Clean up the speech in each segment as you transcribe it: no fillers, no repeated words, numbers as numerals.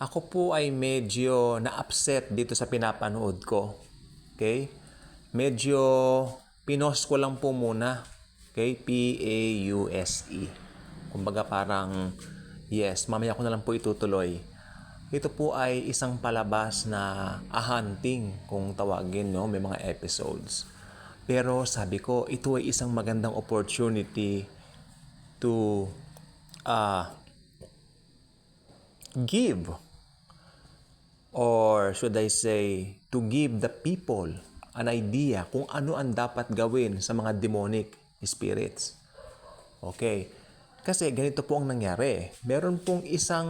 Ako po ay medyo na-upset dito sa pinapanood ko. Okay? Medyo pinost ko lang po muna. Okay? P-A-U-S-E. Kumbaga parang, yes, mamaya ko na lang po itutuloy. Ito po ay isang palabas na a-hunting kung tawagin, no? May mga episodes. Pero sabi ko, ito ay isang magandang opportunity to give, or should I say, to give the people an idea kung ano ang dapat gawin sa mga demonic spirits. Okay. Kasi ganito po ang nangyari. Meron pong isang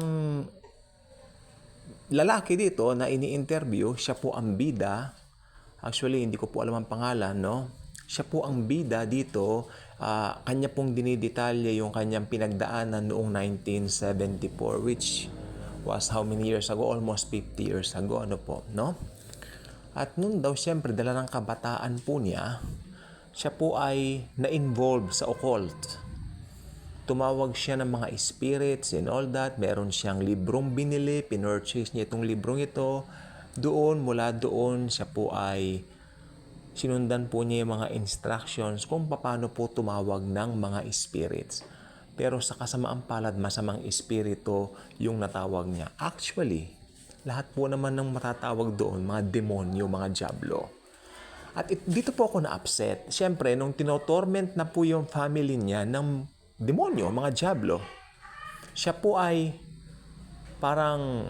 lalaki dito na ini-interview. Siya po ang bida. Actually, hindi ko po alam ang pangalan, no? Siya po ang bida dito. Kanya pong dinidetalye yung kanyang pinagdaanan noong 1974, which was how many years ago? Almost 50 years ago, ano po, no? At nun daw, siyempre, dala ng kabataan po niya, siya po ay na-involve sa occult. Tumawag siya ng mga spirits and all that. Meron siyang librong binili, pinurchase niya itong librong ito. Mula doon, siya po ay sinundan po niya yung mga instructions kung paano po tumawag ng mga spirits. Pero sa kasamaang palad, masamang espiritu yung natawag niya. Actually, lahat po naman ng matatawag doon, mga demonyo, mga diablo. At dito po ako na-upset. Siyempre, nung tinotorment na po yung family niya ng demonyo, mga diablo, siya po ay parang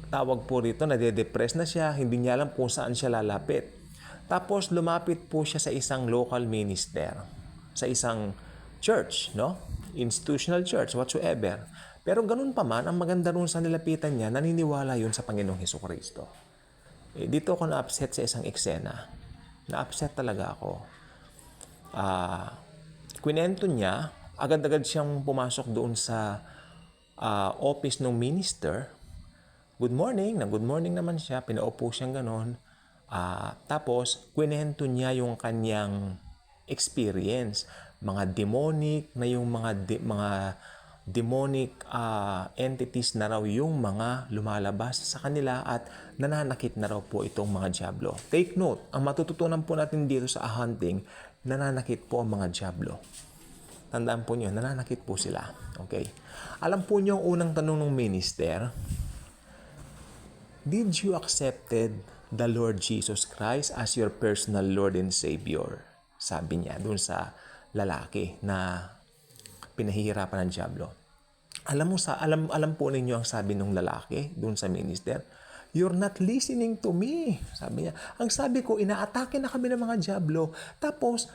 tawag po rito, nade-depress na siya, hindi niya alam kung saan siya lalapit. Tapos lumapit po siya sa isang local minister, sa isang church, no? Institutional church, whatsoever. Pero ganun pa man, ang maganda rin sa nilapitan niya, naniniwala yun sa Panginoong Hesukristo. Dito ako na-upset sa isang eksena. Na-upset talaga ako. Kwinento niya, agad-agad siyang pumasok doon sa office ng minister. Good morning naman siya, pinaupo siyang ganon. Tapos, kwinento niya yung kanyang experience. Mga demonic na yung mga demonic entities na raw yung mga lumalabas sa kanila at nananakit na raw po itong mga diablo. Take note, ang matututunan po natin dito sa hunting, nananakit po ang mga diablo. Tandaan po niyo, nananakit po sila. Okay? Alam po niyo ang unang tanong ng minister, did you accepted the Lord Jesus Christ as your personal Lord and Savior? Sabi niya dun sa lalaki na pinahihirapan ng diablo. Alam po ninyo ang sabi ng lalaki dun sa minister, you're not listening to me. Sabi niya, ang sabi ko, inaatake na kami ng mga diablo, tapos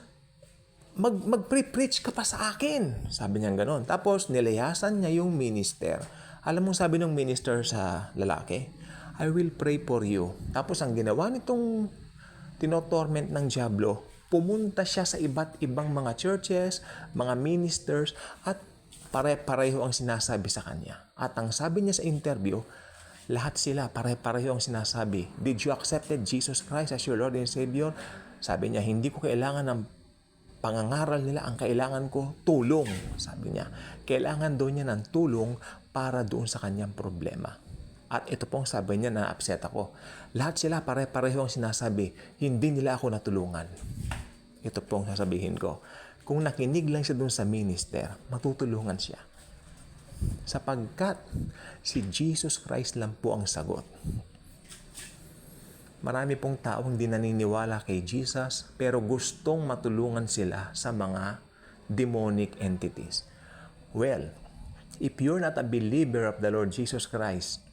mag-preach ka pa sa akin. Sabi niya gano'n. Tapos nilayasan niya yung minister. Alam mo sabi ng minister sa lalaki, I will pray for you. Tapos ang ginawa nitong tinotorment ng diablo, pumunta siya sa iba't ibang mga churches, mga ministers, at pare-pareho ang sinasabi sa kanya. At ang sabi niya sa interview, lahat sila pare-pareho ang sinasabi, did you accept Jesus Christ as your Lord and Savior? Sabi niya, hindi ko kailangan ng pangangaral nila, ang kailangan ko, tulong. Sabi niya, kailangan doon niya ng tulong para doon sa kanyang problema. At ito pong sabi niya, na-upset ako. Lahat sila pare-pareho ang sinasabi, hindi nila ako natulungan. Ito pong sasabihin ko. Kung nakinig lang siya doon sa minister, matutulungan siya. Sapagkat si Jesus Christ lang po ang sagot. Marami pong taong di naniniwala kay Jesus pero gustong matulungan sila sa mga demonic entities. Well, if you're not a believer of the Lord Jesus Christ,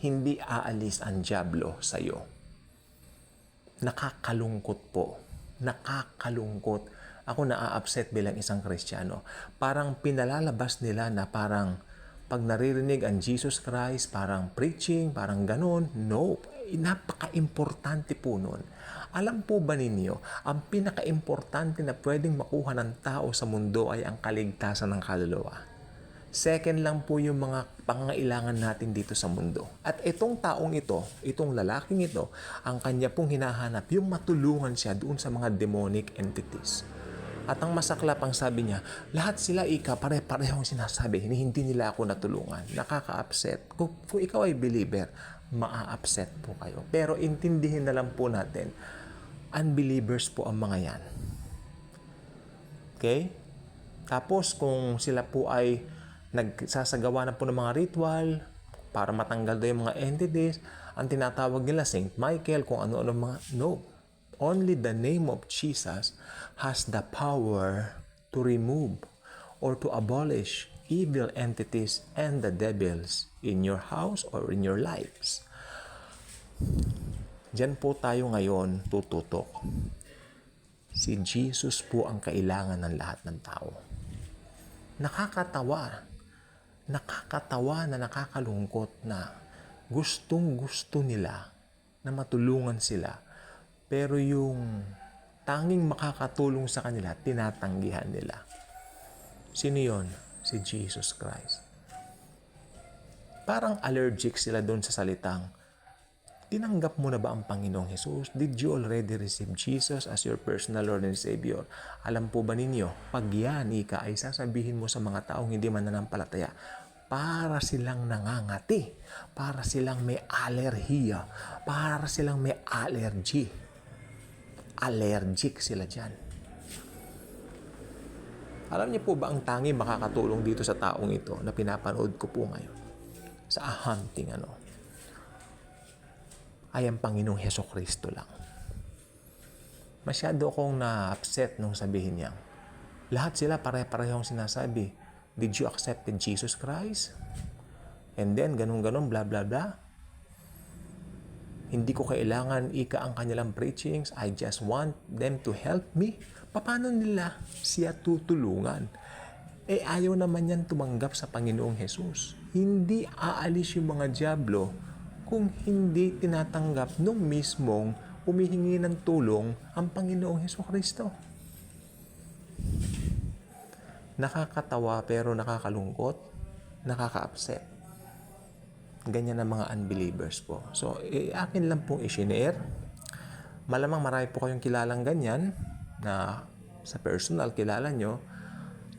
hindi aalis ang diablo sa iyo. Nakakalungkot po. Nakakalungkot. Ako na-upset bilang isang Kristiyano. Parang pinalalabas nila na parang pag naririnig ang Jesus Christ, parang preaching, parang ganun. No. Napaka-importante po nun. Alam po ba ninyo, ang pinaka-importante na pwedeng makuha ng tao sa mundo ay ang kaligtasan ng kaluluwa. Second lang po yung mga pangangailangan natin dito sa mundo. At itong taong ito, itong lalaking ito, ang kanya pong hinahanap, yung matulungan siya doon sa mga demonic entities. At ang masaklap ang sabi niya, lahat sila pare-parehong sinasabi, hindi nila ako natulungan. Nakaka-upset. Kung ikaw ay believer, maa-upset po kayo. Pero intindihin na lang po natin, unbelievers po ang mga yan. Okay? Tapos kung sila po ay nagsasagawa na po ng mga ritual para matanggal daw yung mga entities, ang tinatawag nila Saint Michael, kung ano-ano mga, no. Only the name of Jesus has the power to remove or to abolish evil entities and the devils in your house or in your lives. Diyan po tayo ngayon tututok. Si Jesus po ang kailangan ng lahat ng tao. Nakakatawa na nakakalungkot na gustong-gusto nila na matulungan sila. Pero yung tanging makakatulong sa kanila, tinatanggihan nila. Sino yun? Si Jesus Christ. Parang allergic sila doon sa salitang, tinanggap mo na ba ang Panginoong Jesus? Did you already receive Jesus as your personal Lord and Savior? Alam po ba ninyo, pag yan, ay sasabihin mo sa mga taong hindi mananampalataya, para silang nangangati, para silang may alerhiya, para silang may allergy. Allergic sila dyan. Alam niyo po ba ang tangi makakatulong dito sa taong ito na pinapanood ko po ngayon sa ahanting ay ang Panginoong Hesukristo lang. Masyado akong na-upset nung sabihin niya, lahat sila pare-parehong sinasabi, did you accept Jesus Christ? And then, ganun-ganun, blah, blah, blah. Hindi ko kailangan ang kanilang preachings. I just want them to help me. Paano nila siya tutulungan? Ayaw naman yan tumanggap sa Panginoong Jesus. Hindi aalis yung mga dyablo kung hindi tinatanggap nung mismong humihingi ng tulong ang Panginoong Hesukristo. Nakakatawa pero nakakalungkot, nakaka-upset. Ganyan ang mga unbelievers po. So, akin lang pong i-share. Malamang marami po kayong kilalang ganyan na sa personal kilala nyo.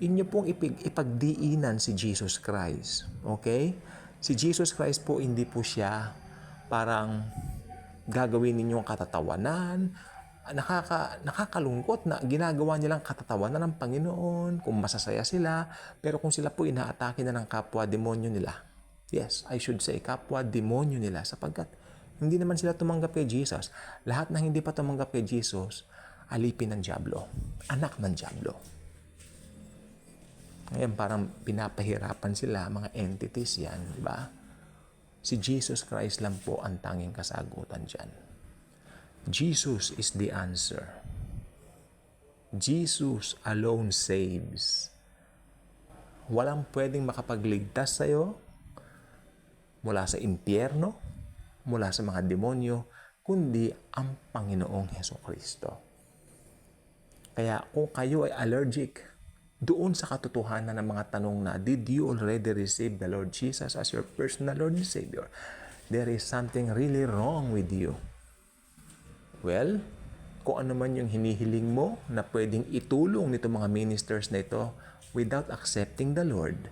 Inyo pong ipagdiinan si Jesus Christ. Okay? Si Jesus Christ po, hindi po siya parang gagawin ninyong katatawanan. Nakakalungkot na ginagawa nilang katatawanan ng Panginoon kung masasaya sila. Pero kung sila po inaatake na ng kapwa-demonyo nila, yes, I should say, kapwa-demonyo nila sapagkat hindi naman sila tumanggap kay Jesus. Lahat na hindi pa tumanggap kay Jesus, alipin ng dyablo, anak ng dyablo. Ngayon parang pinapahirapan sila, mga entities yan, di ba? Si Jesus Christ lang po ang tanging kasagutan dyan. Jesus is the answer. Jesus alone saves. Walang pwedeng makapagligtas sa'yo mula sa impyerno, mula sa mga demonyo, kundi ang Panginoong Hesukristo. Kaya kung kayo ay allergic doon sa katotohanan ng mga tanong na, did you already receive the Lord Jesus as your personal Lord and Savior? There is something really wrong with you. Well, kung ano man yung hinihiling mo na pwedeng itulong nito mga ministers na ito without accepting the Lord,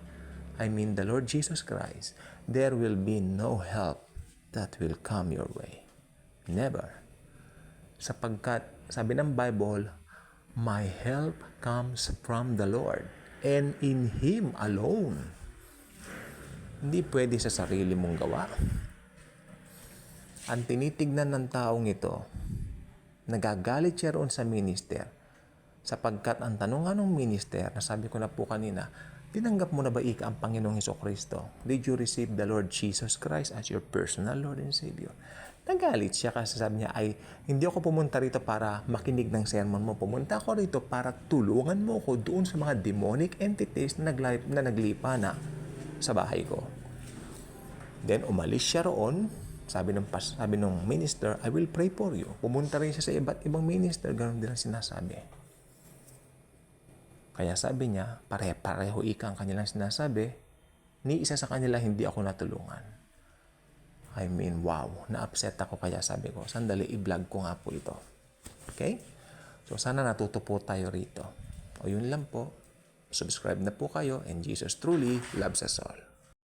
I mean the Lord Jesus Christ, there will be no help that will come your way. Never. Sapagkat, sabi ng Bible, my help comes from the Lord and in Him alone. Hindi pwede sa sarili mong gawa. Ang tinitignan ng taong ito, nagagalit siya roon sa minister sapagkat ang tanong ng minister, nasabi ko na po kanina, tinanggap mo na ba ang Panginoong Hesukristo? Did you receive the Lord Jesus Christ as your personal Lord and Savior? Nagalit siya kasi sabi niya, hindi ako pumunta rito para makinig ng sermon mo. Pumunta ako rito para tulungan mo ko doon sa mga demonic entities na naglipa na sa bahay ko. Then umalis siya roon. Sabi ng minister, I will pray for you. Pumunta rin siya sa iba't ibang minister. Ganon din ang sinasabi. Kaya sabi niya, pare-pareho ang kanilang sinasabi. Ni isa sa kanila hindi ako natulungan. I mean, wow. Na-upset ako kaya sabi ko, sandali i-vlog ko nga po ito. Okay? So sana natuto po tayo rito. O yun lang po. Subscribe na po kayo and Jesus truly loves us all.